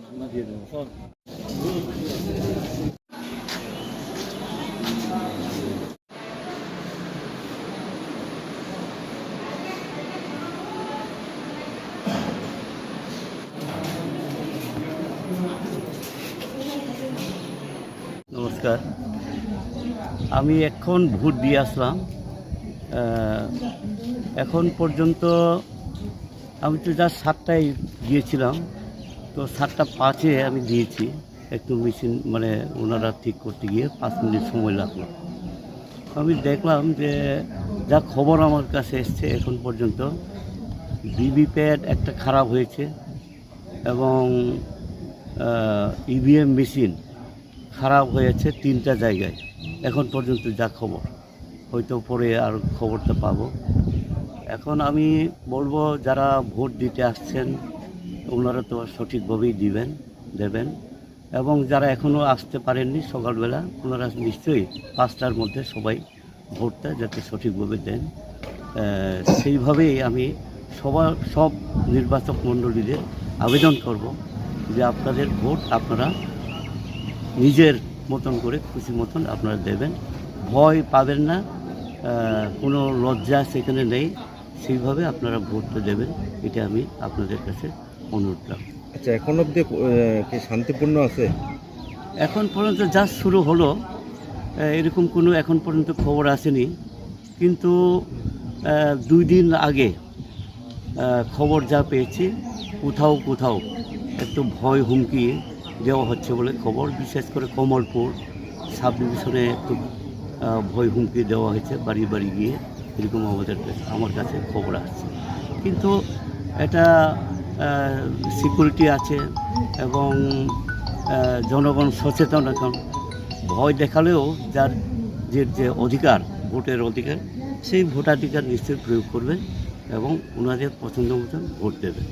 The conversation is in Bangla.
নমস্কার, আমি এখন ভোট দিয়ে আসলাম। এখন পর্যন্ত আমি তো যা 7টায় গিয়েছিলাম, তো 7:05 আমি দিয়েছি। একটু মেশিন ওনারা ঠিক করতে গিয়ে 5 মিনিট সময় লাগলো। আমি দেখলাম যে যা খবর আমার কাছে এসছে এখন পর্যন্ত ভিভিপ্যাট একটা খারাপ হয়েছে এবং ইভিএম মেশিন খারাপ হয়েছে 3টা জায়গায়। এখন পর্যন্ত যা খবর, হয়তো পরে আর খবরটা পাবো। এখন আমি বলবো যারা ভোট দিতে আসছেন ওনারা তো সঠিকভাবেই দেবেন এবং যারা এখনও আসতে পারেননি সকালবেলা ওনারা নিশ্চয়ই 5টার মধ্যে সবাই ভোটটা যাতে সঠিকভাবে দেন, সেইভাবেই আমি সব নির্বাচক মণ্ডলীদের আবেদন করব যে আপনাদের ভোট আপনারা নিজের মতন করে খুশি মতন আপনারা দেবেন, ভয় পাবেন না, কোনো লজ্জা সেখানে নেই, সেইভাবে আপনারা ভোটটা দেবেন, এটা আমি আপনাদের কাছে অনুরোধ রাখব। আচ্ছা, এখন অবধি কি শান্তিপূর্ণ আছে? এখন পর্যন্ত যা শুরু হলো এরকম কোনো এখন পর্যন্ত খবর আসেনি, কিন্তু 2 দিন আগে খবর যা পেয়েছি কোথাও একটু ভয় হুমকি দেওয়া হচ্ছে বলে খবর, বিশেষ করে কমলপুর সাব ডিভিশনে একটু ভয় হুমকি দেওয়া হয়েছে বাড়ি গিয়ে, এরকম আমার কাছে খবর আসছে। কিন্তু এটা সিকিউরিটি আছে এবং জনগণ সচেতন। এখন ভয় দেখালেও যার যে অধিকার, ভোটের অধিকার, সেই ভোটাধিকার নিশ্চয়ই প্রয়োগ করবেন এবং ওনাদের পছন্দ মতন ভোট দেবেন।